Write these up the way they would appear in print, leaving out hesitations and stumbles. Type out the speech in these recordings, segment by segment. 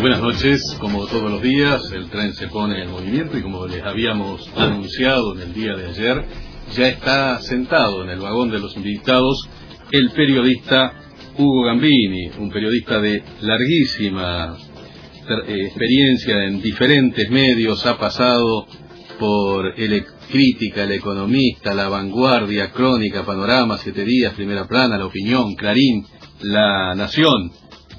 Buenas noches. Como todos los días, el tren se pone en movimiento y como les habíamos anunciado en el día de ayer, ya está sentado en el vagón de los invitados el periodista Hugo Gambini, un periodista de larguísima experiencia en diferentes medios, ha pasado por Crítica, El Economista, La Vanguardia, Crónica, Panorama, Siete Días, Primera Plana, La Opinión, Clarín, La Nación,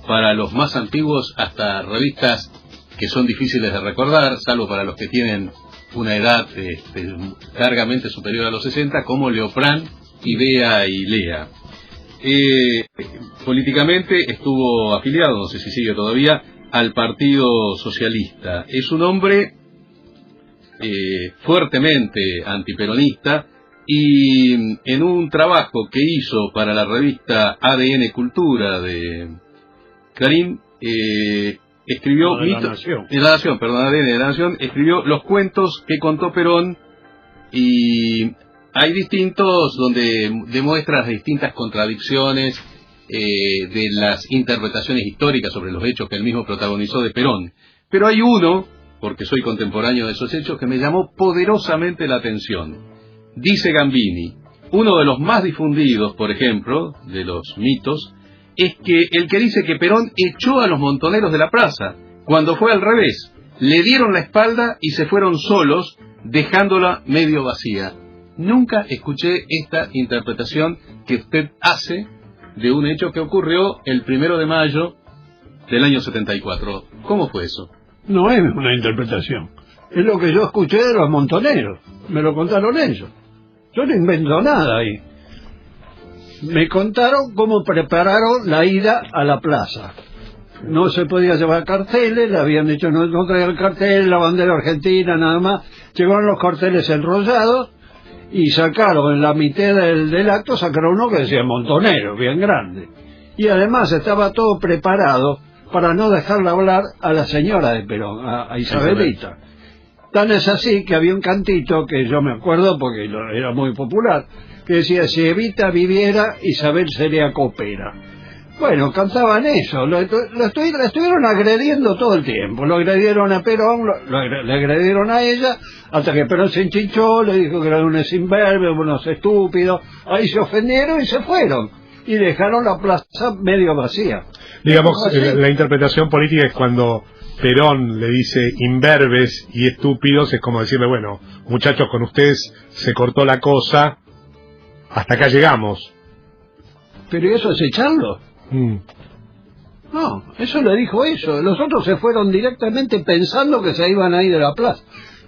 para los más antiguos hasta revistas que son difíciles de recordar, salvo para los que tienen una edad largamente superior a los 60, como Leoprán, Idea y Lea. Políticamente estuvo afiliado, no sé si sigue todavía, al Partido Socialista. Es un hombre fuertemente antiperonista y en un trabajo que hizo para la revista ADN Cultura de Clarín, escribió de la Nación. ADN de la Nación, escribió los cuentos que contó Perón, y hay distintos donde demuestra las distintas contradicciones de las interpretaciones históricas sobre los hechos que él mismo protagonizó de Perón. Pero hay uno, porque soy contemporáneo de esos hechos, que me llamó poderosamente la atención. Dice Gambini, uno de los más difundidos, por ejemplo, de los mitos, es que el que dice que Perón echó a los montoneros de la plaza, cuando fue al revés. Le dieron la espalda y se fueron solos, dejándola medio vacía. Nunca escuché esta interpretación que usted hace de un hecho que ocurrió el 1 de mayo del año 74. ¿Cómo fue eso? No es una interpretación. Es lo que yo escuché de los montoneros. Me lo contaron ellos. Yo no invento nada ahí. Me contaron cómo prepararon la ida a la plaza. No se podía llevar carteles, le habían dicho no traigan carteles, la bandera argentina, nada más. Llevaron los carteles enrollados y sacaron en la mitad del acto, sacaron uno que decía montonero, bien grande. Y además estaba todo preparado para no dejarle hablar a la señora de Perón, a Isabelita. Tan es así que había un cantito que yo me acuerdo porque era muy popular, que decía, si Evita viviera, Isabel sería copera. Bueno, cantaban eso, lo estuvieron agrediendo todo el tiempo, lo agredieron a Perón, le agredieron a ella, hasta que Perón se enchinchó, le dijo que eran unos imberbes, unos estúpidos, ahí se ofendieron y se fueron, y dejaron la plaza medio vacía. Digamos, la interpretación política es cuando Perón le dice imberbes y estúpidos, es como decirle, bueno, muchachos, con ustedes se cortó la cosa, hasta acá llegamos. ¿Pero eso es echarlo? No, eso le dijo eso. Los otros se fueron directamente pensando que se iban a ir de la plaza.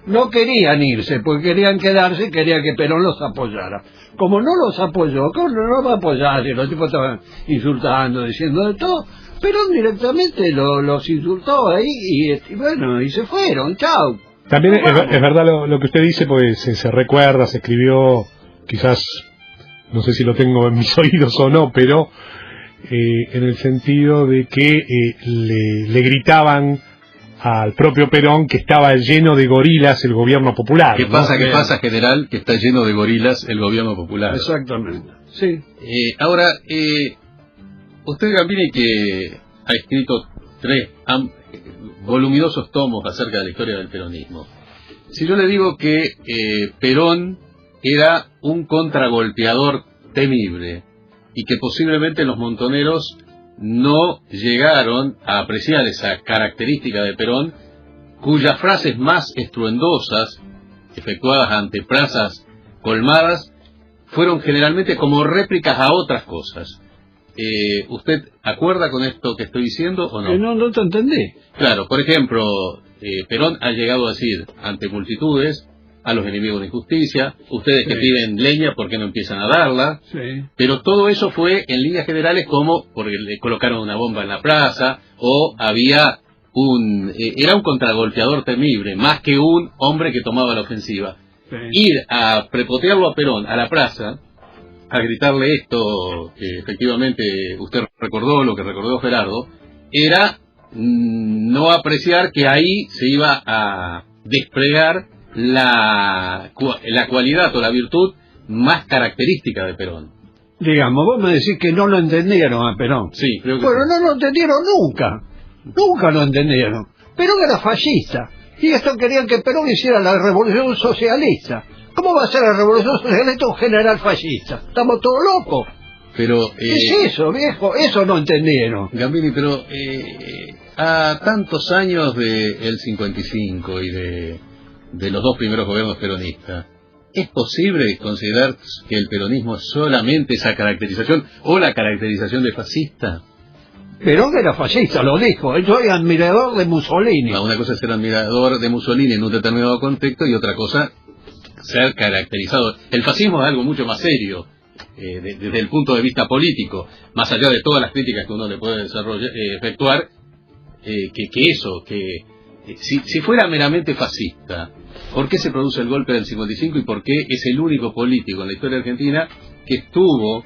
No querían irse, porque querían quedarse y querían que Perón los apoyara. Como no los apoyó, ¿cómo no va a apoyar? Y los tipos estaban insultando, diciendo de todo. Perón directamente los insultó ahí y bueno, y se fueron, chao. También es verdad lo que usted dice, pues se recuerda, se escribió, quizás, no sé si lo tengo en mis oídos o no, pero en el sentido de que le gritaban al propio Perón que estaba lleno de gorilas el gobierno popular. ¿Qué pasa, general? Que está lleno de gorilas el gobierno popular. Exactamente, sí. Ahora, usted, Gambini, que ha escrito 3 voluminosos tomos acerca de la historia del peronismo. Si yo le digo que Perón era un contragolpeador temible y que posiblemente los montoneros no llegaron a apreciar esa característica de Perón, cuyas frases más estruendosas, efectuadas ante plazas colmadas, fueron generalmente como réplicas a otras cosas. ¿Usted acuerda con esto que estoy diciendo o no? No te entendí. Claro, por ejemplo, Perón ha llegado a decir ante multitudes, a los enemigos de injusticia, ustedes que piden leña, ¿por qué no empiezan a darla? Sí. Pero todo eso fue en líneas generales como porque le colocaron una bomba en la plaza, o había era un contragolpeador temible, más que un hombre que tomaba la ofensiva. Sí. Ir a prepotearlo a Perón a la plaza, a gritarle esto, que efectivamente usted recordó, lo que recordó Gerardo, era no apreciar que ahí se iba a desplegar la cualidad o la virtud más característica de Perón. Digamos, vos me decís que no lo entendieron a Perón. Sí, creo que bueno, sí. no lo entendieron nunca. Nunca lo entendieron. Perón era fascista. Y estos querían que Perón hiciera la revolución socialista. ¿Cómo va a ser la revolución socialista un general fascista? Estamos todos locos. Pero, ¿qué es eso, viejo? Eso no entendieron. Gambini, pero a tantos años del 55 y de los dos primeros gobiernos peronistas, ¿es posible considerar que el peronismo es solamente esa caracterización o la caracterización de fascista? Perón era fascista, lo dijo. Yo soy admirador de Mussolini. No, una cosa es ser admirador de Mussolini en un determinado contexto y otra cosa ser caracterizado. El fascismo es algo mucho más serio desde el punto de vista político, más allá de todas las críticas que uno le puede efectuar, si fuera meramente fascista, ¿por qué se produce el golpe del 55 y por qué es el único político en la historia argentina que estuvo...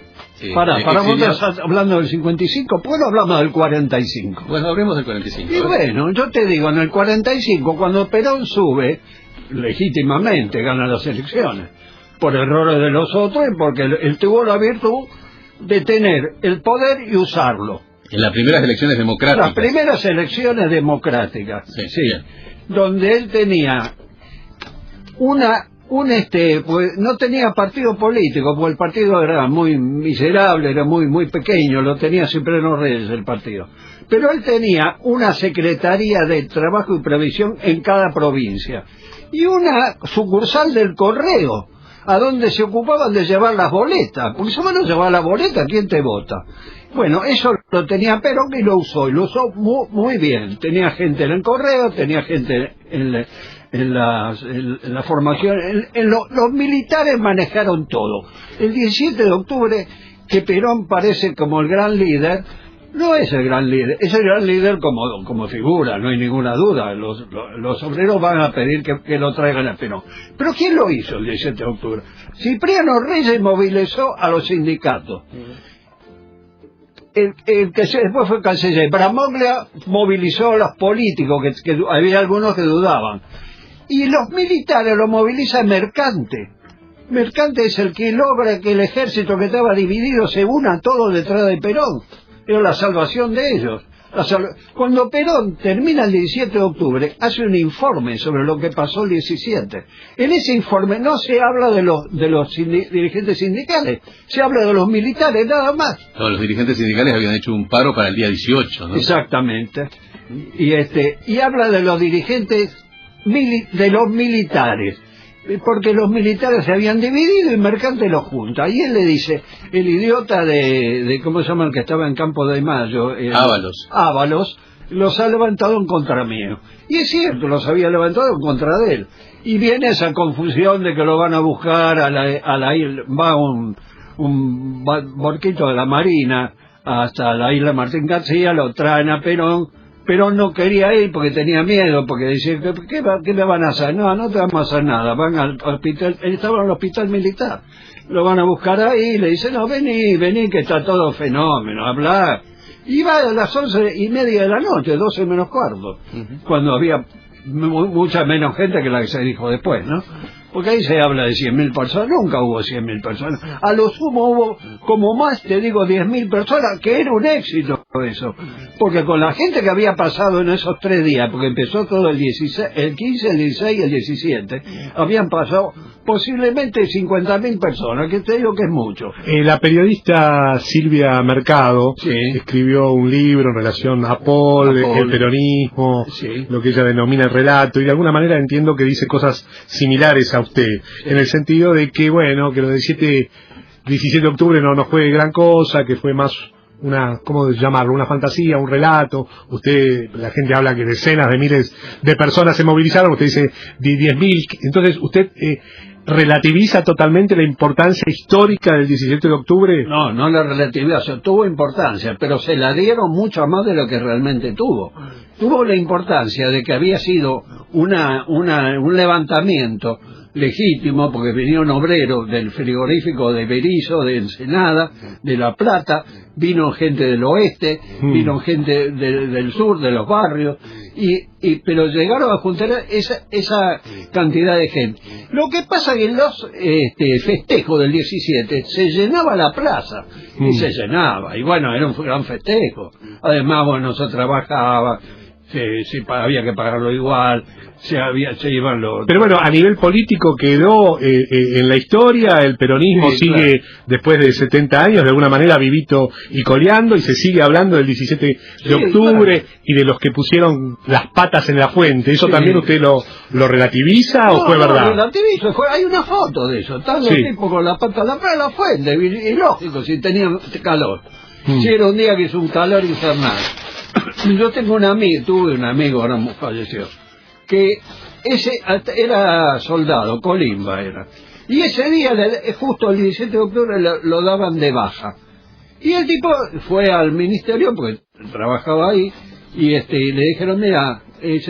Para vos estás hablando del 55, ¿por qué no hablamos del 45? Bueno, hablemos del 45. Y bueno, yo te digo, en el 45, cuando Perón sube, legítimamente gana las elecciones, por errores de los otros y porque él tuvo la virtud de tener el poder y usarlo. En las primeras elecciones democráticas. Las primeras elecciones democráticas, sí. Donde él tenía pues no tenía partido político, porque el partido era muy miserable, era muy pequeño, lo tenía Cipriano Reyes el partido. Pero él tenía una secretaría de trabajo y previsión en cada provincia y una sucursal del correo, a donde se ocupaban de llevar las boletas, porque si van a llevar la boleta, ¿quién te vota? Bueno, eso lo tenía Perón y lo usó muy bien. Tenía gente en el correo, tenía gente en la formación, los militares manejaron todo. El 17 de octubre, que Perón parece como el gran líder, no es el gran líder, es el gran líder como figura, no hay ninguna duda. Los obreros van a pedir que lo traigan a Perón. Pero ¿quién lo hizo el 17 de octubre? Cipriano Reyes movilizó a los sindicatos. El que después fue canciller, Bramoglia movilizó a los políticos, que había algunos que dudaban. Y los militares lo moviliza Mercante. Mercante es el que logra que el ejército que estaba dividido se una todo detrás de Perón. Era la salvación de ellos. Cuando Perón termina el 17 de octubre, hace un informe sobre lo que pasó el 17. En ese informe no se habla de los dirigentes sindicales, se habla de los militares, nada más. No, los dirigentes sindicales habían hecho un paro para el día 18, ¿no? Exactamente. Y habla de los dirigentes, de los militares, porque los militares se habían dividido y Mercante los junta. Y él le dice, el idiota de ¿cómo se llama el que estaba en Campo de Mayo? Ábalos, los ha levantado en contra mío. Y es cierto, los había levantado en contra de él. Y viene esa confusión de que lo van a buscar a la isla, va un barquito de la Marina hasta la isla Martín García, lo traen a Perón. Perón no quería ir porque tenía miedo, porque decía, ¿qué me van a hacer? No te vamos a hacer nada. Van al hospital, él estaba en el hospital militar, lo van a buscar ahí, y le dicen, no, vení, que está todo fenómeno, hablar. Y va a las 11:30 de la noche, 12 menos cuarto, cuando había mucha menos gente que la que se dijo después, ¿no? Porque ahí se habla de 100.000 personas, nunca hubo 100.000 personas. A lo sumo hubo, como más te digo, 10.000 personas, que era un éxito eso. Porque con la gente que había pasado en esos 3 días, porque empezó todo el 15, el 16 y el 17, habían pasado posiblemente 50.000 personas, que te digo que es mucho. La periodista Silvia Mercado escribió un libro en relación a Paul, el peronismo, lo que ella denomina el relato, y de alguna manera entiendo que dice cosas similares a usted, en el sentido de que, bueno, que lo del 17 de octubre no fue gran cosa, que fue más ¿cómo llamarlo? Una fantasía, un relato. La gente habla que decenas de miles de personas se movilizaron, usted dice 10.000, entonces usted relativiza totalmente la importancia histórica del 17 de octubre. No la relativiza, tuvo importancia, pero se la dieron mucho más de lo que realmente tuvo. Tuvo la importancia de que había sido un levantamiento legítimo, porque vinieron obreros del frigorífico de Berisso, de Ensenada, de La Plata, vino gente del oeste, vino gente del sur, de los barrios, pero llegaron a juntar esa cantidad de gente. Lo que pasa que en los festejos del 17 se llenaba la plaza, y se llenaba, y bueno, era un gran festejo. Además, bueno, se trabajaba, había que pagarlo igual, se iban los... Pero bueno, a nivel político quedó en la historia, el peronismo sigue, claro, después de 70 años, de alguna manera vivito y coleando, y se sigue hablando del 17 de octubre, claro, y de los que pusieron las patas en la fuente. ¿Eso también usted lo relativiza o fue verdad? No, relativizo, hay una foto de eso, están los tipos con la pata en la fuente, y lógico, si tenían calor. Si era un día que hizo un calor infernal. Yo tuve un amigo, ahora falleció, que ese era soldado, Colimba era, y ese día, justo el 17 de octubre, lo daban de baja, y el tipo fue al ministerio, porque trabajaba ahí, y le dijeron, mira,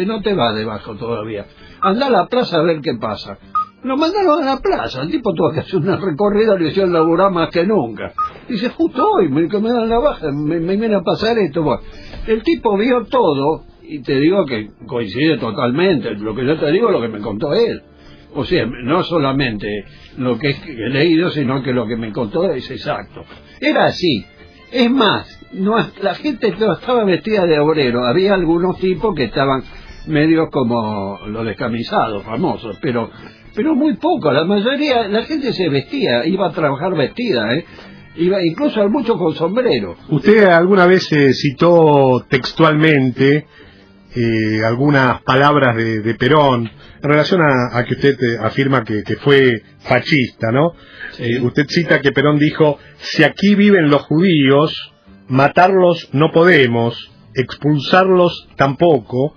no te va de baja todavía, anda a la plaza a ver qué pasa. Lo mandaron a la plaza, el tipo tuvo que hacer una recorrida, le hicieron laburar más que nunca. Dice, justo hoy, que me dan la baja, me viene a pasar esto. Bueno, el tipo vio todo, y te digo que coincide totalmente, lo que yo te digo, lo que me contó él. O sea, no solamente lo que he leído, sino que lo que me contó es exacto. Era así. Es más, la gente estaba vestida de obrero, había algunos tipos que estaban medios como los descamisados, famosos, pero muy poco. La mayoría, la gente se vestía, iba a trabajar vestida, iba incluso mucho con sombrero. Usted alguna vez citó textualmente algunas palabras de Perón en relación a que usted afirma que fue fascista, ¿no? Sí. Usted cita que Perón dijo, si aquí viven los judíos, matarlos no podemos, expulsarlos tampoco.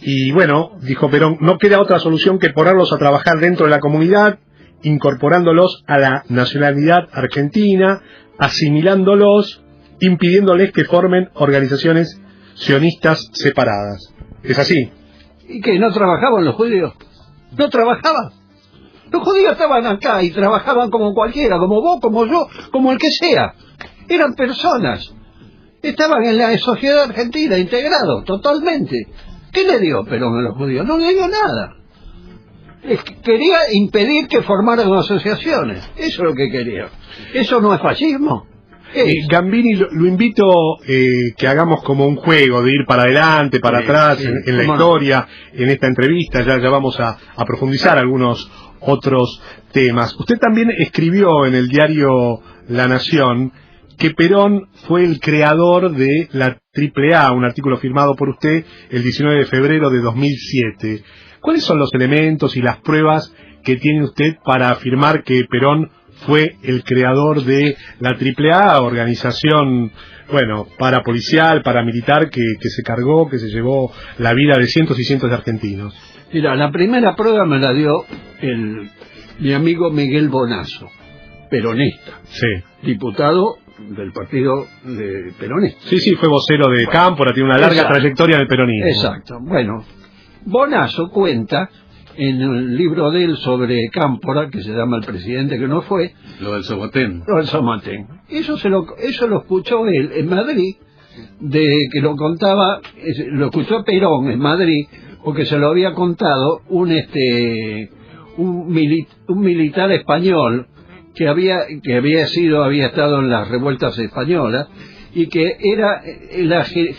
Y bueno, dijo Perón, no queda otra solución que ponerlos a trabajar dentro de la comunidad, incorporándolos a la nacionalidad argentina, asimilándolos, impidiéndoles que formen organizaciones sionistas separadas. ¿Es así? ¿Y qué? ¿No trabajaban los judíos? ¿No trabajaban? Los judíos estaban acá y trabajaban como cualquiera, como vos, como yo, como el que sea. Eran personas. Estaban en la sociedad argentina, integrados totalmente. ¿Qué le dio Perón a los judíos? No le dio nada. Quería impedir que formaran asociaciones. Eso es lo que quería. ¿Eso no es fascismo? Gambini, lo invito que hagamos como un juego de ir para adelante, para atrás, en la historia, en esta entrevista. Ya vamos a profundizar algunos otros temas. Usted también escribió en el diario La Nación que Perón fue el creador de la AAA, un artículo firmado por usted el 19 de febrero de 2007. ¿Cuáles son los elementos y las pruebas que tiene usted para afirmar que Perón fue el creador de la AAA, organización, bueno, parapolicial, paramilitar, que se cargó, que se llevó la vida de cientos y cientos de argentinos? Mira, la primera prueba me la dio mi amigo Miguel Bonazo, peronista, diputado del partido de peronista. Sí, fue vocero de Cámpora, tiene una larga trayectoria en el peronismo. Exacto. Bueno, Bonazo cuenta en el libro de él sobre Cámpora, que se llama El presidente que no fue, lo del Somatén. Eso lo escuchó él en Madrid, que lo contaba, lo escuchó Perón en Madrid, porque se lo había contado un militar español que había estado en las revueltas españolas, y que era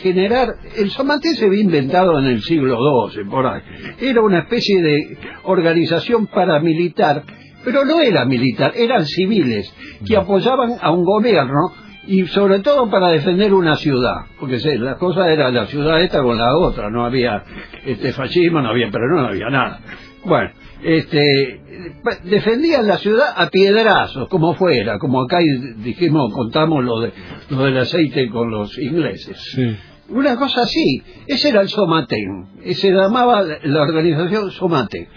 generar, el Somatén se había inventado en el siglo XII, por ahí. Era una especie de organización paramilitar, pero no era militar, eran civiles, que apoyaban a un gobierno, y sobre todo para defender una ciudad, porque la cosa era la ciudad esta con la otra, no había fascismo, no había nada. Bueno, defendían la ciudad a piedrazos, como fuera, como acá contamos lo del aceite con los ingleses. Sí. Una cosa así. Ese era el Somatén, se llamaba la organización Somatén.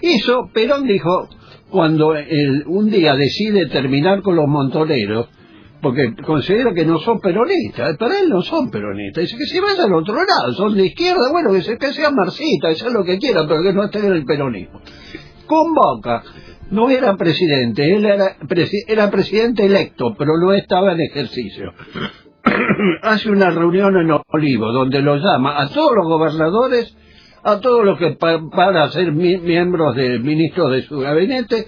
Eso Perón dijo cuando un día decide terminar con los montoneros, porque considera que no son peronistas. Para él no son peronistas, dice que se vayan al otro lado, son de izquierda, bueno, que sean marxistas, que sean lo que quieran, pero que no estén en el peronismo. convoca. No era presidente, él era presidente electo, pero no estaba en ejercicio. Hace una reunión en Olivo, donde lo llama a todos los gobernadores, a todos los que para ser miembros de ministros de su gabinete,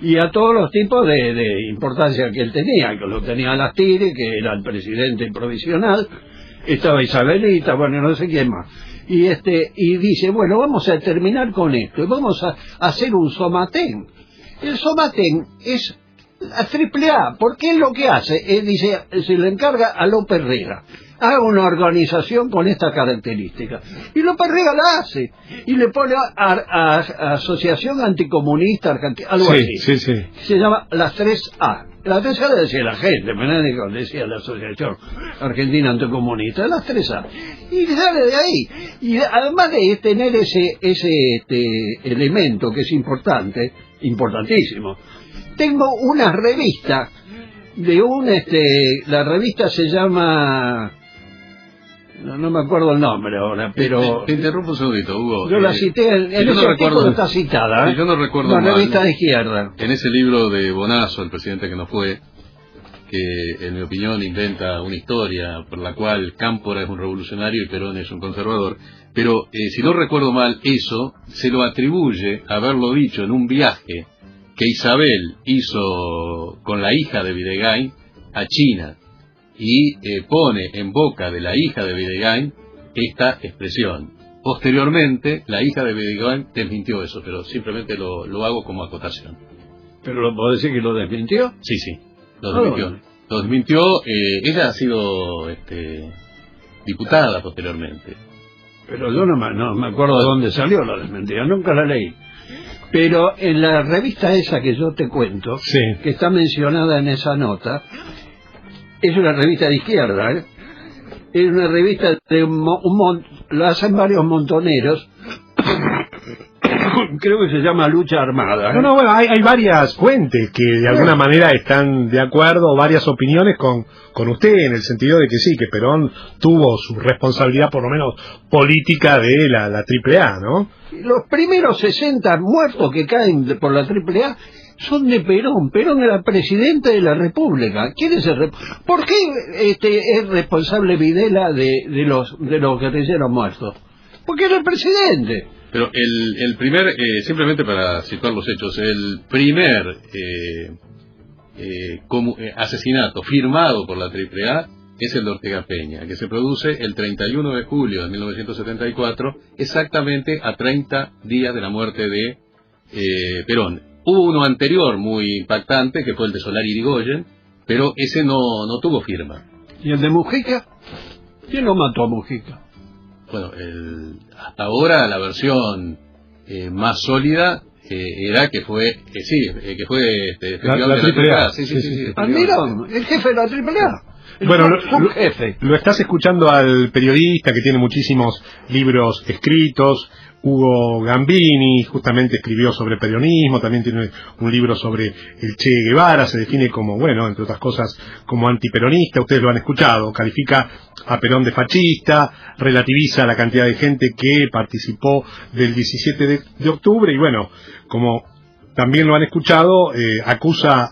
y a todos los tipos de importancia que él tenía, que lo tenía Lastiri, que era el presidente provisional, estaba Isabelita, bueno, no sé quién más. Y dice, bueno, vamos a terminar con esto, y vamos a hacer un somatén. El somatén es la AAA, porque es lo que hace, dice, se le encarga a López Rega, haga una organización con esta característica, y López Rega la hace, y le pone a Asociación Anticomunista Argentina, algo así, se llama las 3A. Las 3A le decía la gente, pero decía la Asociación Argentina Anticomunista, las 3A, y sale de ahí, y además de tener ese elemento que es importante, importantísimo. Tengo una revista la revista se llama, no me acuerdo el nombre ahora, pero te interrumpo un segundito, Hugo. Yo la cité en ese artículo, está citada, yo no recuerdo una mal, revista de izquierda. En ese libro de Bonazo, el presidente que no fue, que en mi opinión inventa una historia por la cual Cámpora es un revolucionario y Perón es un conservador, pero si no recuerdo mal, eso se lo atribuye a haberlo dicho en un viaje que Isabel hizo con la hija de Videgain a China, y pone en boca de la hija de Videgain esta expresión. Posteriormente, la hija de Videgain desmintió eso, pero simplemente lo hago como acotación. ¿Pero lo puedo decir que lo desmintió? Sí, lo desmintió. Bueno. Lo desmintió, ella ha sido diputada posteriormente. Pero yo no me acuerdo de dónde salió la desmentida, nunca la leí. Pero en la revista esa que yo te cuento, que está mencionada en esa nota, es una revista de izquierda, ¿eh? Es una revista de lo hacen varios montoneros, creo que se llama Lucha Armada, ¿eh? Bueno, hay varias fuentes que de alguna manera están de acuerdo, varias opiniones con usted, en el sentido de que sí, que Perón tuvo su responsabilidad, por lo menos política, de la AAA, ¿no? Los primeros 60 muertos que caen por la AAA son de Perón. Perón era presidente de la República. ¿Quién es el ¿Por qué es responsable Videla de los guerrilleros muertos? Porque era el presidente. Pero el primer, simplemente para situar los hechos, el primer asesinato firmado por la AAA es el de Ortega Peña, que se produce el 31 de julio de 1974, exactamente a 30 días de la muerte de Perón. Hubo uno anterior muy impactante, que fue el de Solari Irigoyen, pero ese no tuvo firma. ¿Y el de Mujica? ¿Quién lo mató a Mujica? Bueno, hasta ahora la versión más sólida era que fue la AAA. Sí. Almirón, el jefe de la AAA. Bueno, lo estás escuchando al periodista que tiene muchísimos libros escritos, Hugo Gambini, justamente escribió sobre peronismo, también tiene un libro sobre el Che Guevara, se define como, bueno, entre otras cosas, como antiperonista, ustedes lo han escuchado, califica a Perón de fascista, relativiza la cantidad de gente que participó del 17 de octubre, y bueno, como también lo han escuchado, acusa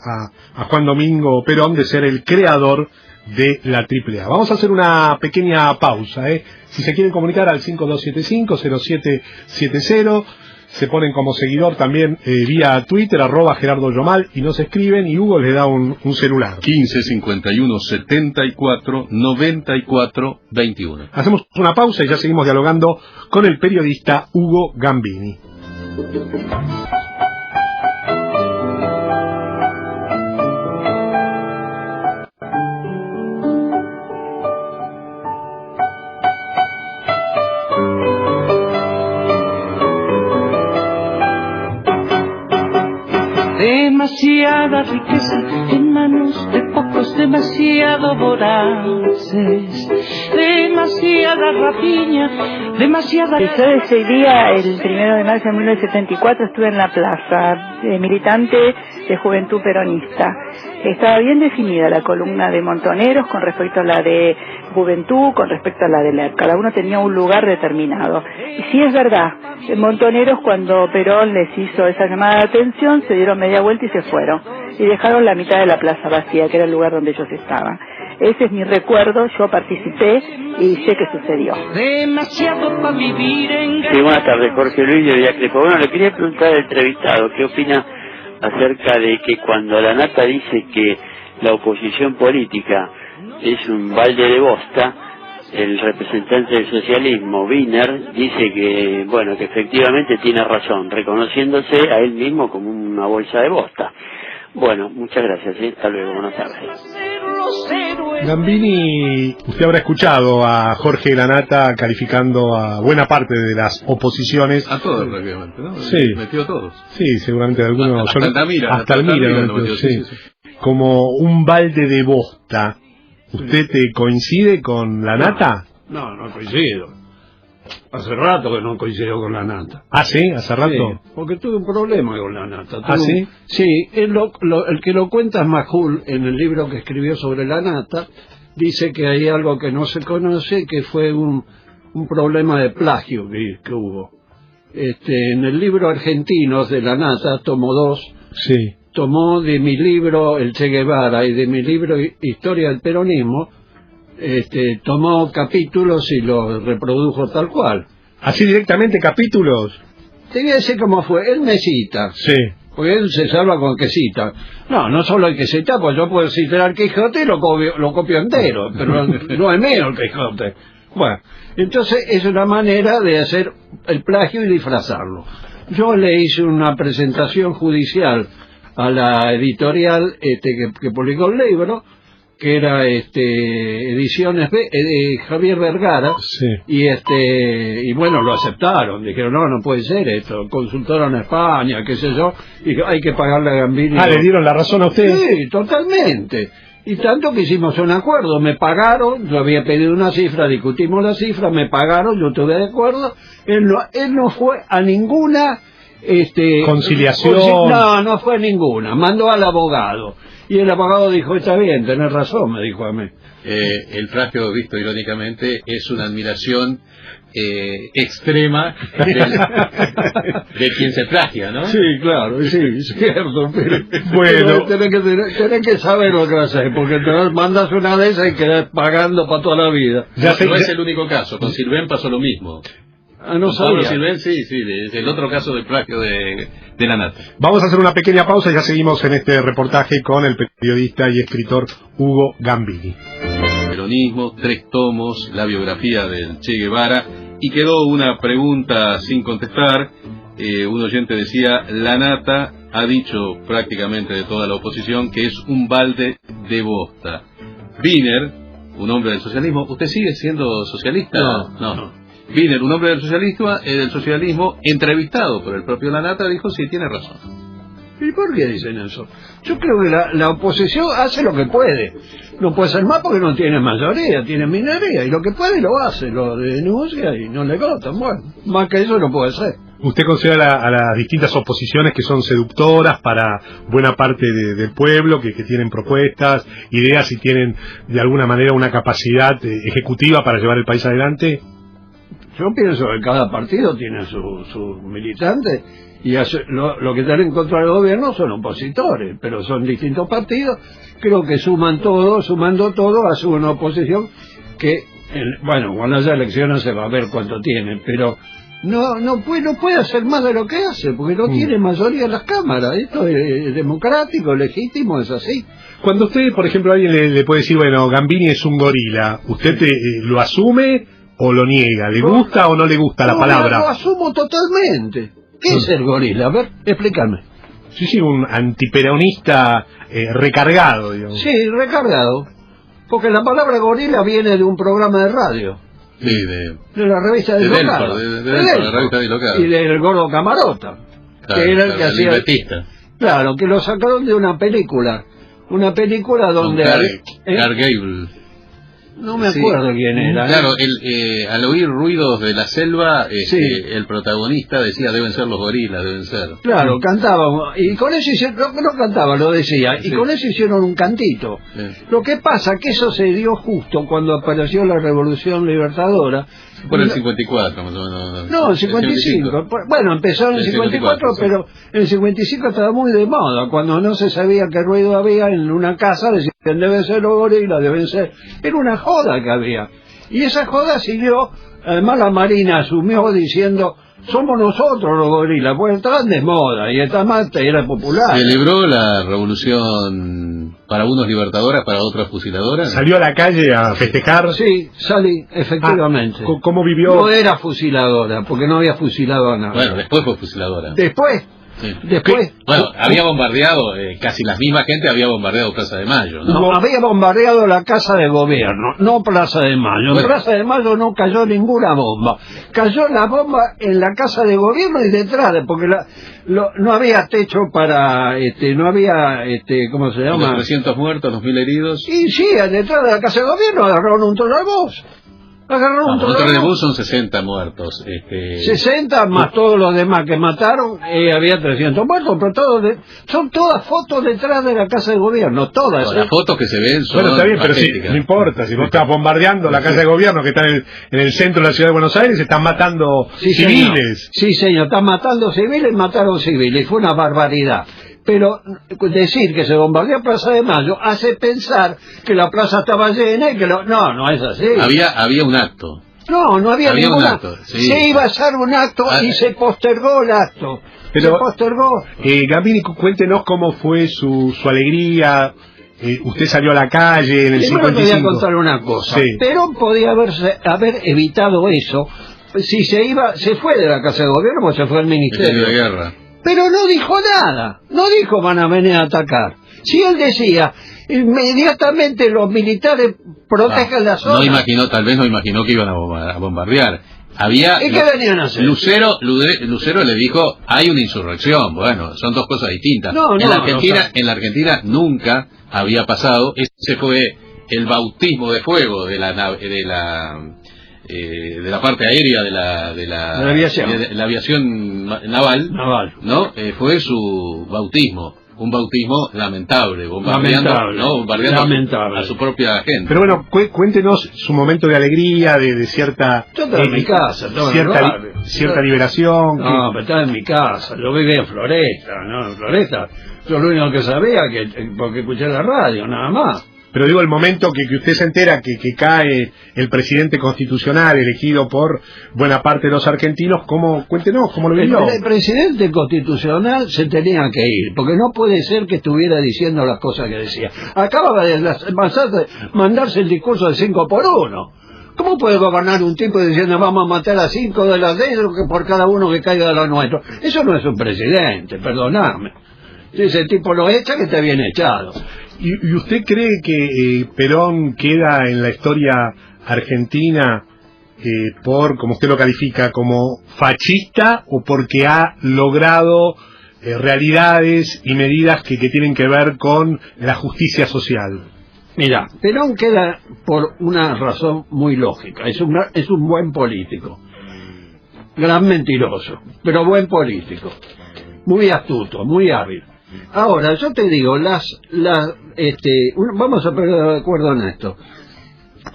a Juan Domingo Perón de ser el creador de la AAA. Vamos a hacer una pequeña pausa, Si se quieren comunicar al 5275-0770, se ponen como seguidor también vía Twitter, @Gerardo Yomal, y nos escriben, y Hugo les da un celular. 1551-74-94-21. Hacemos una pausa y ya seguimos dialogando con el periodista Hugo Gambini. Demasiada riqueza en manos de pocos, demasiado voraces, demasiada rapiña, demasiada... Yo ese día, el 1 de marzo de 1974, estuve en la plaza, militante de Juventud Peronista. estaba bien definida la columna de Montoneros con respecto a la de Juventud, con respecto a la de LEP. Cada uno tenía un lugar determinado. Y sí es verdad, en Montoneros, cuando Perón les hizo esa llamada de atención, se dieron media vuelta y se fueron. Y dejaron la mitad de la plaza vacía, que era el lugar donde ellos estaban. Ese es mi recuerdo, yo participé y sé que sucedió. Demasiado para vivir en... Sí, buenas tardes, Jorge Luis de Villacrespo. Bueno, le quería preguntar al entrevistado, ¿qué opina acerca de que cuando la Nata dice que la oposición política es un balde de bosta, el representante del socialismo, Wiener, dice que, bueno, que efectivamente tiene razón, reconociéndose a él mismo como una bolsa de bosta? Bueno, muchas gracias, ¿sí? Hasta luego, buenas tardes. Gambini, usted habrá escuchado a Jorge Lanata calificando a buena parte de las oposiciones. A todos prácticamente, ¿no? Sí. Metió a todos. Sí, seguramente algunos. Hasta Altamira. Hasta Altamira lo metió, sí. Como un balde de bosta. ¿Usted te coincide con Lanata? No, no coincido. Hace rato que no coincido con la Nata. Ah, sí, hace rato. Sí, porque tuve un problema con la Nata. Ah, sí. Sí, el que lo cuenta es Majul, en el libro que escribió sobre la Nata, dice que hay algo que no se conoce, que fue un problema de plagio que hubo. En el libro Argentinos de la Nata, tomo 2, sí, tomó de mi libro El Che Guevara y de mi libro Historia del Peronismo, tomó capítulos y los reprodujo tal cual. ¿Así directamente capítulos? Te voy a decir cómo fue. Él me cita. Sí. Porque él se salva con que cita. No solo hay que citar, pues yo puedo citar al Quijote y lo copio entero, pero no es mío el Quijote. Bueno, entonces es una manera de hacer el plagio y disfrazarlo. Yo le hice una presentación judicial a la editorial que publicó el libro, que era Ediciones Javier Vergara, sí. Y bueno, lo aceptaron, dijeron no puede ser esto, consultaron a España, qué sé yo, y hay que pagarle a Gambini. Ah, ¿le dieron la razón a usted? Sí, totalmente, y tanto que hicimos un acuerdo, me pagaron, yo había pedido una cifra, discutimos la cifra, me pagaron, yo estuve de acuerdo, él no fue a ninguna conciliación. No fue ninguna, mandó al abogado. Y el abogado dijo, está bien, tenés razón, me dijo a mí. El plagio, visto irónicamente, es una admiración extrema de quien se plagia, ¿no? Sí, claro, sí, es cierto. Pero, bueno, tenés que saber lo que hacer, porque te mandas una de esas y quedás pagando para toda la vida. No es el único caso, con Silvén pasó lo mismo. No sabía. Silvén, sí, es el otro caso del plagio de la Nata. Vamos a hacer una pequeña pausa y ya seguimos en este reportaje con el periodista y escritor Hugo Gambini. Peronismo, 3 tomos, la biografía del Che Guevara, y quedó una pregunta sin contestar. Un oyente decía, la Nata ha dicho prácticamente de toda la oposición que es un balde de bosta. Wiener, un hombre del socialismo, ¿usted sigue siendo socialista? No. Wiener, un hombre del socialismo, entrevistado por el propio Lanata, dijo sí, tiene razón. ¿Y por qué dicen eso? Yo creo que la oposición hace lo que puede. No puede ser más porque no tiene mayoría, tiene minoría, y lo que puede lo hace, lo denuncia y no le votan. Bueno, más que eso no puede ser. ¿Usted considera a las distintas oposiciones que son seductoras para buena parte del pueblo, que tienen propuestas, ideas y tienen de alguna manera una capacidad ejecutiva para llevar el país adelante? Yo pienso que cada partido tiene sus militantes y lo que están en contra del gobierno son opositores, pero son distintos partidos. Creo que sumando todo, hace una oposición que, bueno, cuando haya elecciones se va a ver cuánto tienen, pero no puede hacer más de lo que hace, porque no tiene mayoría en las cámaras. Esto es democrático, legítimo, es así. Cuando usted, por ejemplo, alguien le puede decir, bueno, Gambini es un gorila, ¿usted lo asume o lo niega? ¿Le gusta o no le gusta la palabra? Lo asumo totalmente. ¿Qué es el gorila? A ver, explícame. Sí, un antiperonista recargado, digamos. Sí, recargado. Porque la palabra gorila viene de un programa de radio. Sí, de la revista de Delfar, de la revista Dislocada. Y del gordo Camarota, claro, que era el que hacía... libretista. Claro, que lo sacaron de una película. Una película donde... Clark Gable. No me acuerdo quién era. Claro, al oír ruidos de la selva, Sí. el protagonista decía, deben ser los gorilas, deben ser. Claro, cantaba, y con eso hicieron, no cantaba, lo decía, y Sí. con eso hicieron un cantito. Sí. Lo que pasa que eso se dio justo cuando apareció la Revolución Libertadora. Por el 54, más o menos. No, el 55. Bueno, empezó en el 54, pero en el 55 estaba muy de moda. Cuando no se sabía qué ruido había en una casa, decían, deben ser los gorilas, deben ser... Era una joda que había. Y esa joda siguió, además la Marina asumió diciendo, somos nosotros los gorilas, pues estaban de moda, y esta mata era popular. Celebró la revolución para unos libertadores, para otras fusiladoras. ¿Salió a la calle a festejar? Sí, salí, efectivamente. ¿Cómo vivió? No era fusiladora, porque no había fusilado a nadie. Bueno, después fue fusiladora. Después, Sí. después... Bueno, había bombardeado, casi la misma gente había bombardeado Plaza de Mayo, ¿no? No, había bombardeado la Casa de Gobierno, no Plaza de Mayo. Bueno. En Plaza de Mayo no cayó ninguna bomba. Cayó la bomba en la Casa de Gobierno y detrás, porque no había techo para, no había, ¿cómo se Los llama? 300 muertos, 2.000 heridos. Y sí, detrás de la Casa de Gobierno agarraron un trolebús. Agarraron un Otro de trolebús. bus son 60 muertos. 60 más todos los demás que mataron, había 300 muertos, pero son todas fotos detrás de la Casa de Gobierno, todas. Las fotos que se ven son Bueno, está bien, pero sí, patéticas. no importa. Si vos estás bombardeando la Casa de Gobierno que está en el centro de la Ciudad de Buenos Aires, están matando Sí, civiles. Señor. Sí, señor, están matando civiles, mataron civiles, fue una barbaridad. Pero decir que se bombardeó Plaza de Mayo hace pensar que la plaza estaba llena y que no es así. Había un acto. No había un ningún acto, sí. Se iba a hacer un acto y se postergó el acto. Pero- se postergó. Gambini, cuéntenos cómo fue su alegría. Usted salió a la calle en el Primero te voy a 55. contar una cosa. Sí. Perón podía haber evitado eso si se fue de la Casa de Gobierno, pues se fue al Ministerio de guerra. Pero no dijo nada, no dijo van a venir a atacar. Si él decía, inmediatamente los militares protegen la zona. Tal vez no imaginó que iban a bombardear. ¿Y qué venían a hacer? Lucero le dijo, hay una insurrección. Bueno, son dos cosas distintas. No, en la Argentina nunca había pasado. Ese fue el bautismo de fuego de la parte aérea de la aviación naval, ¿no? Fue su bautismo, un bautismo lamentable, bombardeando a su propia gente. Pero bueno, cuéntenos su momento de alegría, de cierta... Yo estaba en mi casa, estaba en el barrio. cierta liberación. No, pero estaba en mi casa, yo vivía en Floresta, ¿no? En Floresta, yo lo único que sabía, porque escuché la radio, nada más. Pero digo, el momento que usted se entera que cae el presidente constitucional elegido por buena parte de los argentinos, cuéntenos, ¿cómo lo vivió? El presidente constitucional se tenía que ir, porque no puede ser que estuviera diciendo las cosas que decía. Acababa de mandarse el discurso del 5 por 1. ¿Cómo puede gobernar un tipo diciendo vamos a matar a 5 de las de ellos por cada uno que caiga de los nuestros? Eso no es un presidente, perdonadme. Si ese tipo lo echa, que está bien echado. ¿Y usted cree que Perón queda en la historia argentina por, como usted lo califica, como fascista o porque ha logrado realidades y medidas que tienen que ver con la justicia social? Mira, Perón queda por una razón muy lógica. Es un buen político. Gran mentiroso, pero buen político. Muy astuto, muy hábil. Ahora, yo te digo, vamos a poner de acuerdo en esto.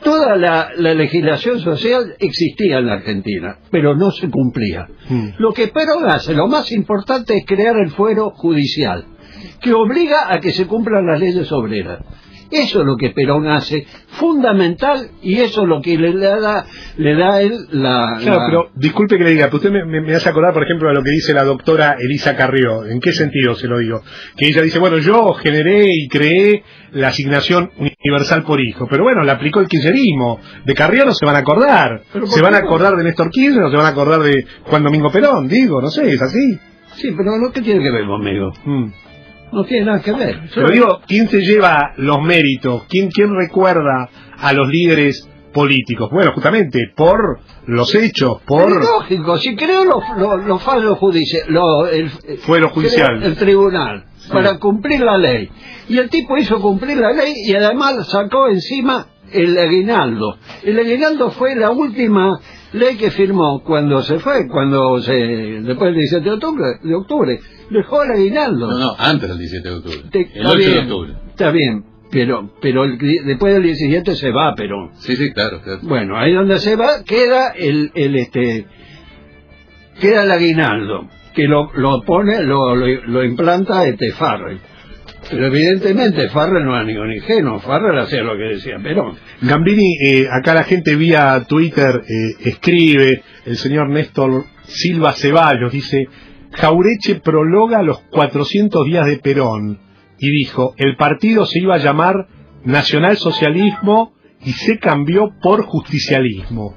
Toda la legislación social existía en la Argentina, pero no se cumplía. Lo que Perón hace, lo más importante es crear el fuero judicial, que obliga a que se cumplan las leyes obreras. Eso es lo que Perón hace, fundamental, y eso es lo que le da él Claro, pero disculpe que le diga, pero usted me hace acordar, por ejemplo, de lo que dice la doctora Elisa Carrió. ¿En qué sentido se lo digo? Que ella dice, bueno, yo generé y creé la asignación universal por hijo, pero bueno, la aplicó el kirchnerismo. De Carrió no se van a acordar. ¿Se van a acordar de Néstor Kirchner o se van a acordar de Juan Domingo Perón? Digo, no sé, es así. Sí, pero ¿qué tiene que ver conmigo? No tiene nada que ver. Pero digo, ¿quién se lleva los méritos? ¿Quién recuerda a los líderes políticos? Bueno, justamente por los hechos, por... Es lógico, si creó los fallos judiciales, Fuero judicial. El tribunal, sí, para cumplir la ley. Y el tipo hizo cumplir la ley y además sacó encima el aguinaldo. El aguinaldo fue la última ley que firmó cuando se fue, después del 17 de octubre, dejó el aguinaldo. No, antes del 17 de octubre. El 8 de octubre. Está bien, pero después del 17 se va Perón. Sí, claro. Bueno, ahí donde se va queda queda el aguinaldo, que lo implanta Farrell. Pero evidentemente Farrell no era ningún ingenuo, Farrell hacía lo que decía Perón. Gambini, acá la gente vía Twitter escribe, el señor Néstor Silva Ceballos dice: Jaureche prologa los 400 días de Perón y dijo, el partido se iba a llamar Nacionalsocialismo y se cambió por Justicialismo.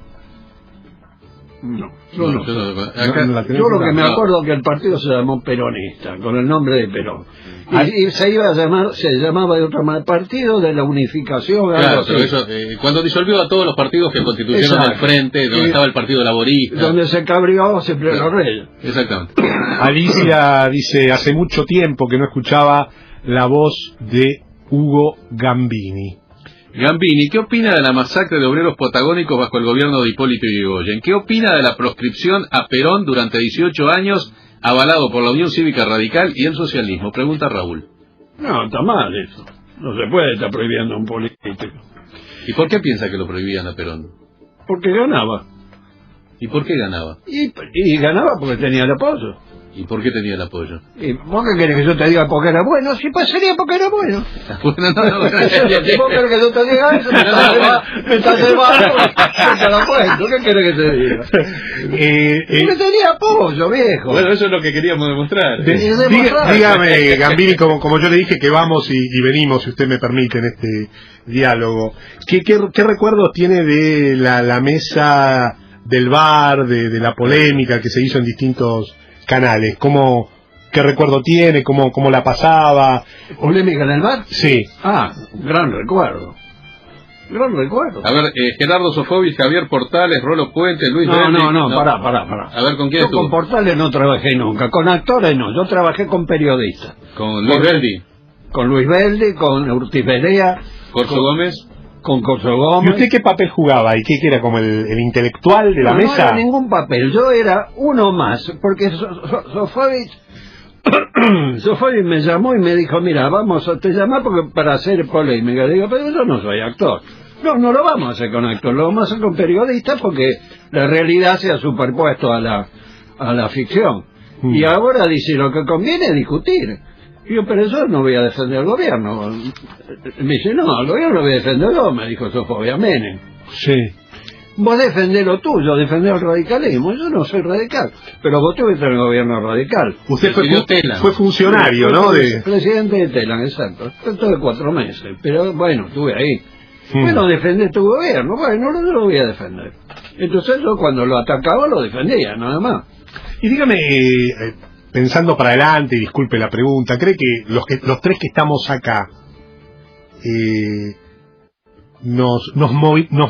No, yo no. Yo lo que me acuerdo que el partido se llamó Peronista, con el nombre de Perón. Y se llamaba de otra manera, Partido de la Unificación. Claro, pero eso, cuando disolvió a todos los partidos que constituyeron el Frente, donde estaba el Partido Laborista. Donde se cabrió siempre los reyes. Exactamente. Alicia dice, hace mucho tiempo que no escuchaba la voz de Hugo Gambini. Gambini, ¿qué opina de la masacre de obreros patagónicos bajo el gobierno de Hipólito Yrigoyen? ¿Qué opina de la proscripción a Perón durante 18 años, avalado por la Unión Cívica Radical y el socialismo? Pregunta Raúl. No, está mal eso. No se puede estar prohibiendo a un político. ¿Y por qué piensa que lo prohibían a Perón? Porque ganaba. ¿Y por qué ganaba? Y ganaba porque tenía el apoyo. ¿Y por qué tenía el apoyo? ¿Y vos qué querés que yo te diga porque era bueno? Si pasaría porque era bueno. Bueno, no. ¿Vos querés que yo te diga eso? Me estás llevando. Te lo cuento. ¿Qué querés que te diga? Porque tenía apoyo, viejo. Bueno, eso es lo que queríamos demostrar. Dígame, Gambini, como yo le dije que vamos y venimos, si usted me permite, en este diálogo. ¿Qué recuerdos tiene de la mesa del bar, de la polémica que se hizo en distintos canales? ¿Qué recuerdo tiene? ¿Cómo la pasaba? ¿Polémica en el bar? Sí. Gran recuerdo. A ver, Gerardo Sofovich, Javier Portales, Rolo Puente, Luis Verdi. No, pará. A ver, ¿con quién estuvo? Con Portales no trabajé nunca, con actores no, yo trabajé con periodistas. ¿Con Luis Verdi? Con Luis Verdi, con Urtiz Berea. ¿Corso Gómez? Con Corso Gómez. ¿Y usted qué papel jugaba? ¿Y qué era? ¿Como el intelectual de la mesa? No era ningún papel, yo era uno más, porque Sofovich me llamó y me dijo, mira, vamos a te llamar para hacer polémica. Le digo, pero yo no soy actor. No lo vamos a hacer con actor, lo vamos a hacer con periodistas porque la realidad se ha superpuesto a la ficción. Y ahora dice, lo que conviene es discutir. Y yo, pero yo no voy a defender al gobierno. Me dice, no, al gobierno lo voy a defender yo, me dijo Sofovich Menem. Sí. Vos defendés lo tuyo, defendés el radicalismo. Yo no soy radical, pero vos tuviste en el gobierno radical. Usted fue funcionario, ¿no? Presidente de Telan, exacto. Estuve 4 meses, pero bueno, estuve ahí. Bueno, defendés tu gobierno. Bueno, yo lo voy a defender. Entonces yo cuando lo atacaba lo defendía, nada más. Y dígame, pensando para adelante, y disculpe la pregunta, ¿cree que los tres que estamos acá nos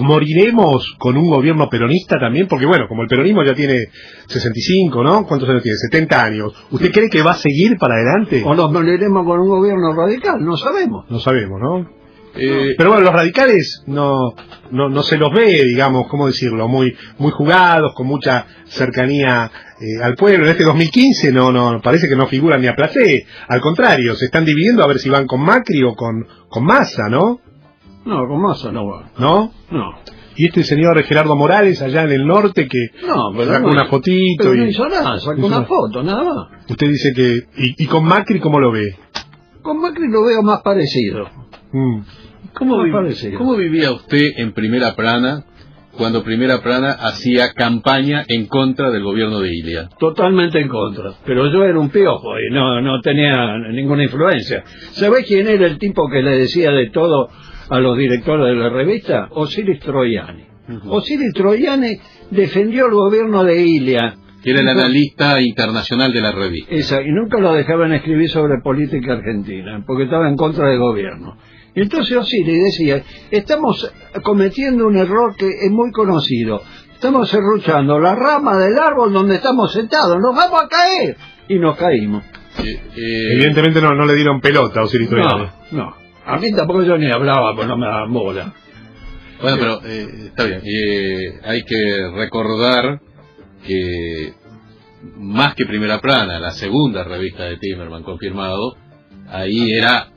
moriremos con un gobierno peronista también? Porque bueno, como el peronismo ya tiene 65, ¿no? ¿Cuántos años tiene? 70 años. ¿Usted cree que va a seguir para adelante? ¿O nos moriremos con un gobierno radical? No sabemos. No sabemos, ¿no? Pero bueno, los radicales no se los ve, digamos, ¿cómo decirlo? Muy jugados, con mucha cercanía al pueblo. En este 2015 no parece que no figuran ni a placé. Al contrario, se están dividiendo a ver si van con Macri o con Massa, ¿no? No, con Massa no va. ¿No? No. Y este señor Gerardo Morales allá en el norte que sacó una fotito. Pero no hizo nada, sacó una foto, nada más. Usted dice que... ¿Y con Macri cómo lo ve? Con Macri lo veo más parecido. ¿Cómo vivía usted en Primera Plana cuando Primera Plana hacía campaña en contra del gobierno de Ilia? Totalmente en contra, pero yo era un piojo y no tenía ninguna influencia. ¿Sabés quién era el tipo que le decía de todo a los directores de la revista? Osiris Troiani. Osiris Troiani defendió el gobierno de Ilia. Que era el analista internacional de la revista. Y nunca lo dejaban escribir sobre política argentina, porque estaba en contra del gobierno. Entonces Osiris decía, estamos cometiendo un error que es muy conocido. Estamos serruchando la rama del árbol donde estamos sentados, nos vamos a caer. Y nos caímos. Evidentemente no le dieron pelota a Osiris Troiani. No. A mí tampoco yo ni hablaba, pues no me daban bola. Bueno, pero está bien. Hay que recordar que más que Primera Plana, la segunda revista de Timerman confirmado, ahí era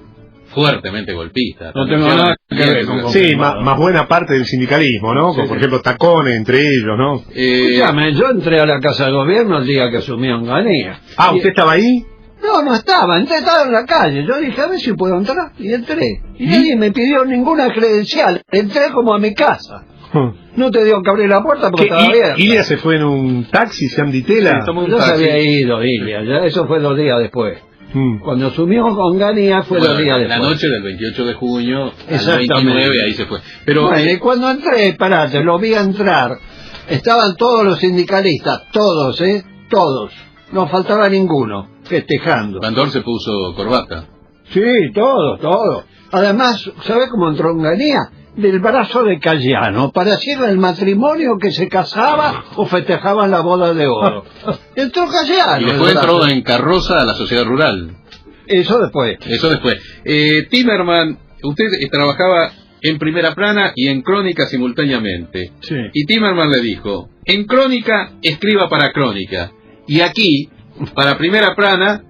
fuertemente golpista. No tengo nada que ver con Sí, más buena parte del sindicalismo, ¿no? Como por ejemplo Tacones entre ellos, ¿no? Escúchame, yo entré a la Casa de Gobierno el día que asumió Onganía. Ah, ¿usted estaba ahí? No estaba, estaba en la calle. Yo dije, a ver si puedo entrar, y entré. Y nadie me pidió ninguna credencial. Entré como a mi casa. No te dio que abrir la puerta porque estaba abierta. ¿Ilia se fue en un taxi, Sean Ditela? Sí, Ya se había ido, Ilia. Ya, eso fue 2 días después. Cuando asumió Onganía fue 2 días después. La noche del 28 de junio al Exactamente. 29, ahí se fue. Pero Bueno, y cuando entré, espérate, lo vi entrar. Estaban todos los sindicalistas, todos, todos. No faltaba ninguno, festejando. Bandor se puso corbata. Sí, todos. Además, ¿sabe cómo entró Onganía? Del brazo de Cayano, para hacer el matrimonio que se casaba o festejaban la boda de oro. Entró Cayano. Y después entró en carroza a la sociedad rural. Eso después. Timerman, usted trabajaba en Primera Plana y en Crónica simultáneamente. Sí. Y Timerman le dijo, en Crónica, escriba para Crónica. Y aquí, para Primera Plana,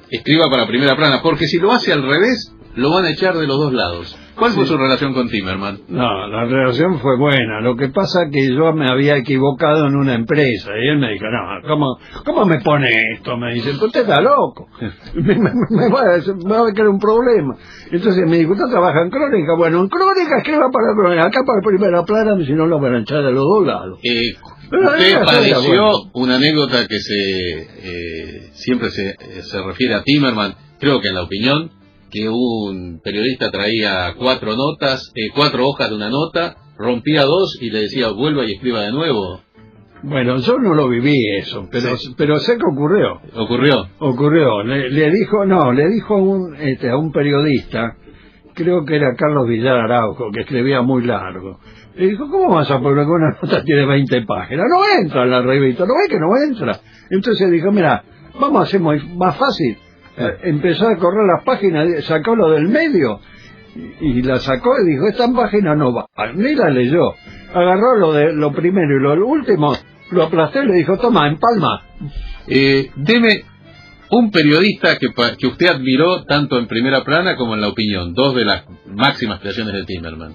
escriba para Primera Plana. Porque si lo hace al revés, lo van a echar de los dos lados. ¿Cuál fue su relación con Timerman? No, la relación fue buena. Lo que pasa es que yo me había equivocado en una empresa. Y él me dijo, no, ¿cómo me pone esto? Me dice, usted está loco. me va a quedar un problema. Entonces me dijo, ¿usted trabaja en Crónica? Bueno, en Crónica escriba para Crónica. Acá para Primera Plana, si no lo van a echar de los dos lados. Usted padeció una anécdota que siempre se refiere a Timerman, creo que en La Opinión, que un periodista traía 4 hojas de una nota, rompía 2 y le decía vuelva y escriba de nuevo. Bueno, yo no lo viví eso, pero sé que ocurrió. Ocurrió. Le dijo a un periodista, creo que era Carlos Villar Araujo, que escribía muy largo. Le dijo, ¿cómo vas a poner una nota tiene 20 páginas? No entra en la revista, ¿no ves que no entra? Entonces dijo, mira, vamos a hacer más fácil. Empezó a correr las páginas, sacó lo del medio y la sacó y dijo, esta página no va, ni la leyó. Agarró lo primero y lo último, lo aplastó y le dijo, toma, empalma. Deme un periodista que usted admiró tanto en Primera Plana como en La Opinión, 2 de las máximas creaciones de Timerman.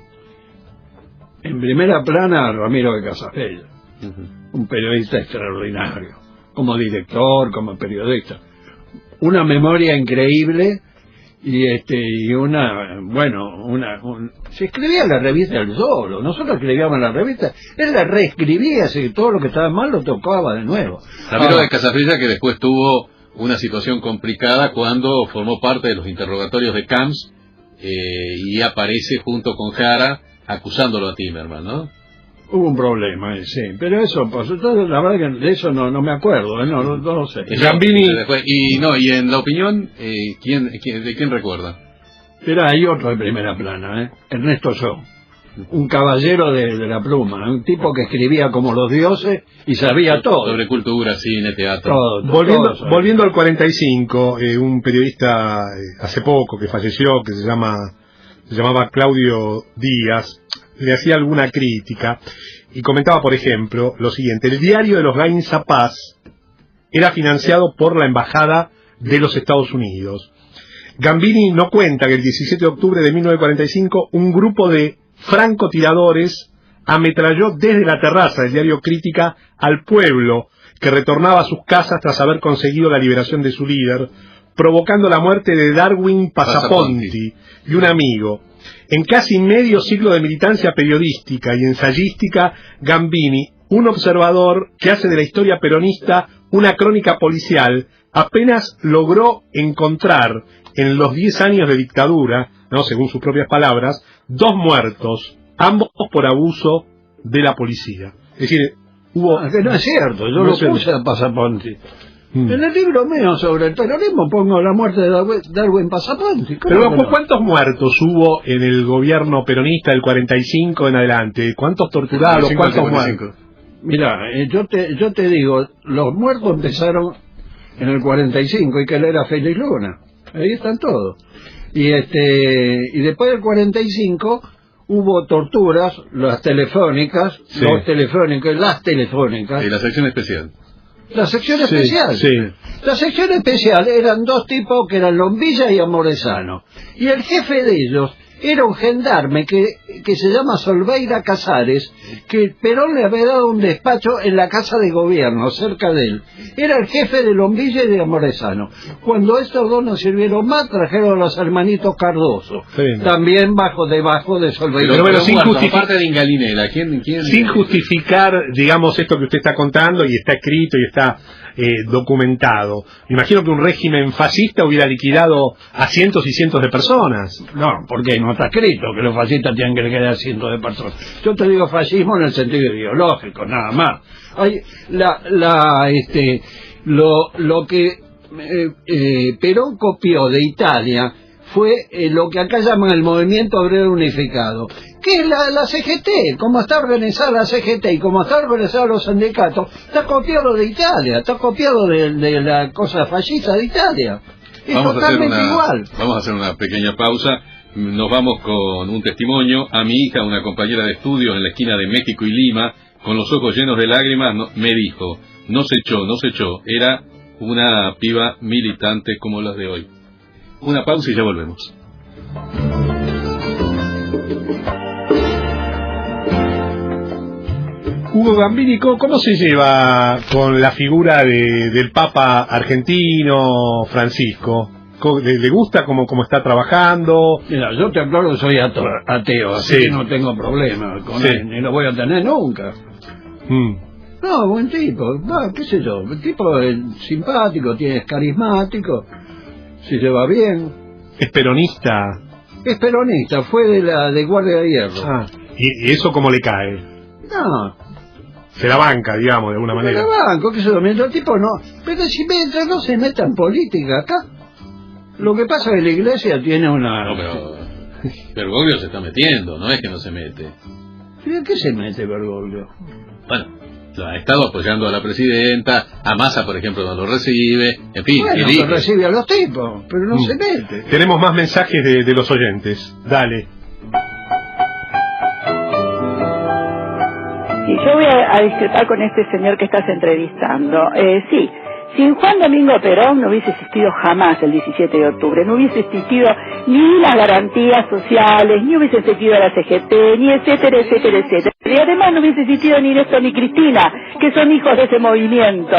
En Primera Plana, Ramiro de Casafell, un periodista extraordinario, como director, como periodista. Una memoria increíble y se escribía en la revista El Solo, nosotros escribíamos en la revista, él la reescribía, así que todo lo que estaba mal lo tocaba de nuevo. Ramiro de Casafella, que después tuvo una situación complicada cuando formó parte de los interrogatorios de Camps y aparece junto con Jara acusándolo a Timerman, ¿no? Hubo un problema, sí, pero eso pasó. La verdad que de eso no me acuerdo, no lo sé. Gambini. Y en La Opinión, ¿de quién recuerda? Pero hay otro de Primera Plana, Ernesto Shaw, un caballero de la pluma, un tipo que escribía como los dioses y sabía todo. Sobre cultura, cine, teatro. Volviendo al 45, un periodista hace poco que falleció, que se llamaba Claudio Díaz, le hacía alguna crítica y comentaba, por ejemplo, lo siguiente: el diario de los Gainza Paz era financiado por la Embajada de los Estados Unidos. Gambini no cuenta que el 17 de octubre de 1945 un grupo de francotiradores ametralló desde la terraza del diario Crítica al pueblo que retornaba a sus casas tras haber conseguido la liberación de su líder, provocando la muerte de Darwin Passaponti y un amigo. En casi medio siglo de militancia periodística y ensayística, Gambini, un observador que hace de la historia peronista una crónica policial, apenas logró encontrar en los 10 años de dictadura, según sus propias palabras, 2 muertos, ambos por abuso de la policía. Es decir, hubo... que no es cierto, yo lo puse a Passaponti. En el libro mío sobre el terrorismo pongo la muerte de Darwin Passaponti. Pero ¿cuántos muertos hubo en el gobierno peronista del 45 en adelante? ¿Cuántos torturados? ¿Cuántos muertos? Mira, yo te digo, los muertos empezaron en el 45 y que él era Félix Luna. Ahí están todos. Y después del 45 hubo torturas, las telefónicas, Sí. los telefónicos, las telefónicas. La sección especial. La sección Sí, especial. sí. La sección especial eran dos tipos que eran Lombilla y Amoresano. Y el jefe de ellos era un gendarme que se llama Solveira Casares, que Perón le había dado un despacho en la casa de gobierno, cerca de él. Era el jefe de Lombilla y de Amoresano. Cuando estos dos no sirvieron más, trajeron a los hermanitos Cardoso. Sí. También debajo de Solveira. Pero bueno, sin guarda, justificar. aparte de Ingalinera, ¿quién? Sin justificar, digamos, esto que usted está contando, y está escrito y está documentado. Me imagino que un régimen fascista hubiera liquidado a cientos y cientos de personas. No, porque no está escrito que los fascistas tienen que liquidar a cientos de personas. Yo te digo fascismo en el sentido ideológico, nada más. Hay lo que Perón copió de Italia fue lo que acá llaman el Movimiento Obrero Unificado, que es la CGT, como está organizada la CGT y como está organizado los sindicatos, está copiado de Italia, está copiado de la cosa fascista de Italia. Es totalmente igual. Vamos a hacer una pequeña pausa. Nos vamos con un testimonio. A mi hija, una compañera de estudios en la esquina de México y Lima, con los ojos llenos de lágrimas, me dijo, no se echó, era una piba militante como las de hoy. Una pausa y ya volvemos. Hugo Gambini, ¿cómo se lleva con la figura del Papa argentino Francisco? ¿Le gusta cómo está trabajando? Mira, yo te aclaro que soy ateo, así Sí. que no tengo problema con Sí. él, ni lo voy a tener nunca. No, buen tipo, qué sé yo, el tipo es simpático, es carismático, se lleva bien, ¿Es peronista? es peronista, fue de Guardia de Hierro. Ah, ¿y eso cómo le cae? No, Se la banca, digamos, de alguna manera. pero banco, qué sé yo, mientras el tipo no, pero si mientras no se meta en política acá, lo que pasa es que la iglesia tiene una... No, pero Bergoglio se está metiendo, no es que no se mete. ¿Pero qué se mete Bergoglio? Bueno, ha estado apoyando a la presidenta, a Massa, por ejemplo, no lo recibe, en fin, Bueno, elige. que recibe a los tipos, pero no se mete. Tenemos más mensajes de los oyentes. Dale. Sí, yo voy a discrepar con este señor que estás entrevistando. Sí, sin Juan Domingo Perón no hubiese existido jamás el 17 de octubre, no hubiese existido ni las garantías sociales, ni hubiese existido la CGT, ni etcétera, etcétera, etcétera. Y además no hubiese existido ni Néstor ni Cristina, que son hijos de ese movimiento.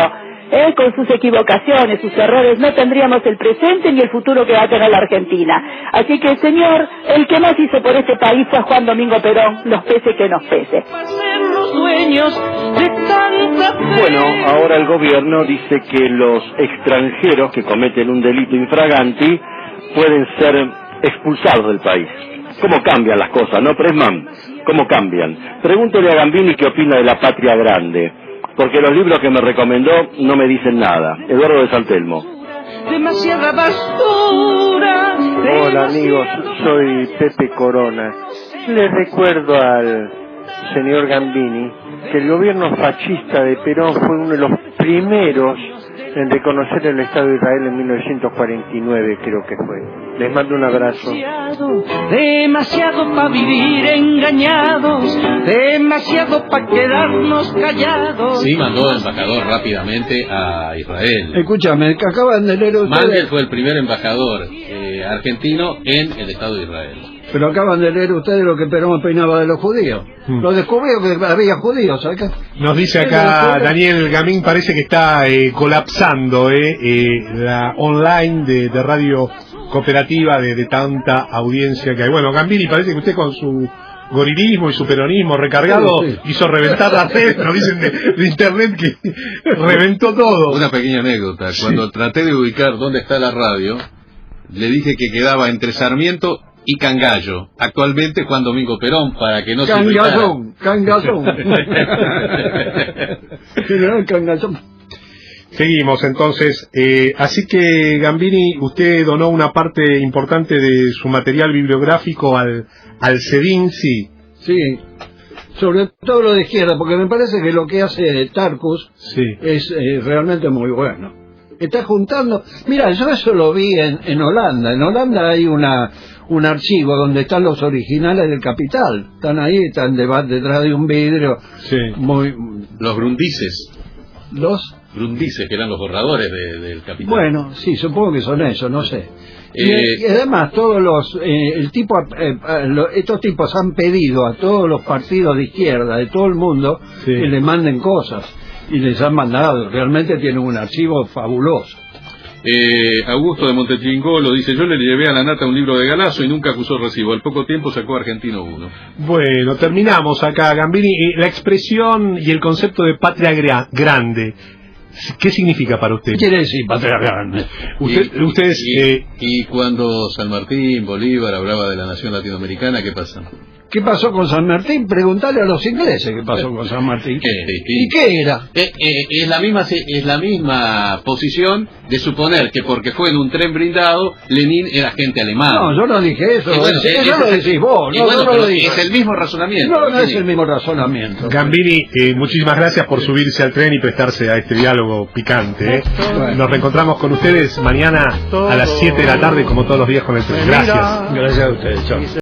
Con sus equivocaciones, sus errores, no tendríamos el presente ni el futuro que va a tener la Argentina. Así que, señor, el que más hizo por este país fue Juan Domingo Perón, nos pese que nos pese. Bueno, ahora el gobierno dice que los extranjeros que cometen un delito infraganti pueden ser expulsados del país. ¿Cómo cambian las cosas, no, Pressman? ¿Cómo cambian? Pregúntele a Gambini qué opina de la patria grande, porque los libros que me recomendó no me dicen nada. Eduardo de Santelmo. Demasiada basura. Hola amigos, soy Pepe Corona. Les recuerdo al señor Gambini que el gobierno fascista de Perón fue uno de los primeros en reconocer el Estado de Israel en 1949, creo que fue. Les mando un abrazo. Demasiado para vivir engañados, demasiado para quedarnos callados. Sí, mandó el embajador rápidamente a Israel. Escúchame, que acaban de leer Mandel ustedes, fue el primer embajador argentino en el Estado de Israel. pero acaban de leer ustedes lo que Perón opinaba de los judíos. Lo descubrió que había judíos acá. Nos dice acá Daniel Gamín, parece que está colapsando la online de Radio Cooperativa de tanta audiencia que hay. Bueno, Gambini, parece que usted con su gorilismo y su peronismo recargado Sí. hizo reventar la red, nos dicen de internet que reventó todo. Una pequeña anécdota. Cuando traté de ubicar dónde está la radio, le dije que quedaba entre Sarmiento y Cangallo. Actualmente Juan Domingo Perón, para que no se ubicara. Cangazón. General Cangazón. Seguimos entonces, así que Gambini, usted donó una parte importante de su material bibliográfico al CEDIN, sí. Sí, sobre todo lo de izquierda, porque me parece que lo que hace Tarkus Sí. es realmente muy bueno. Está juntando... Mira, yo eso lo vi en Holanda. En Holanda hay un archivo donde están los originales del Capital. Están ahí, están detrás de un vidrio. Sí. Los Grundises. ¿Los? Grundises, que eran los borradores del Capital. Bueno, sí, supongo que son esos, no sé. Y además, todos estos tipos han pedido a todos los partidos de izquierda de todo el mundo que le manden cosas. Y les han mandado. Realmente tienen un archivo fabuloso. Augusto de Montechingolo dice: yo le llevé a la Nata un libro de Galazo y nunca acusó recibo. Al poco tiempo sacó Argentino 1. Bueno, terminamos acá, Gambini. La expresión y el concepto de patria grande, ¿qué significa para usted? ¿Qué quiere decir patria grande? Y cuando San Martín, Bolívar hablaba de la nación latinoamericana, ¿qué pasa? ¿Qué pasó con San Martín? Preguntale a los ingleses qué pasó con San Martín. ¿Y qué era? Es la misma posición de suponer que porque fue en un tren blindado, Lenin era agente alemán. No, yo no dije eso. Bueno, eso lo decís vos. No lo dije. Es el mismo razonamiento. No es el mismo razonamiento. Gambini, muchísimas gracias por subirse al tren y prestarse a este diálogo picante. Bueno. Nos reencontramos con ustedes mañana a las 7 de la tarde, como todos los días con el tren. Gracias. Gracias a ustedes. Chao.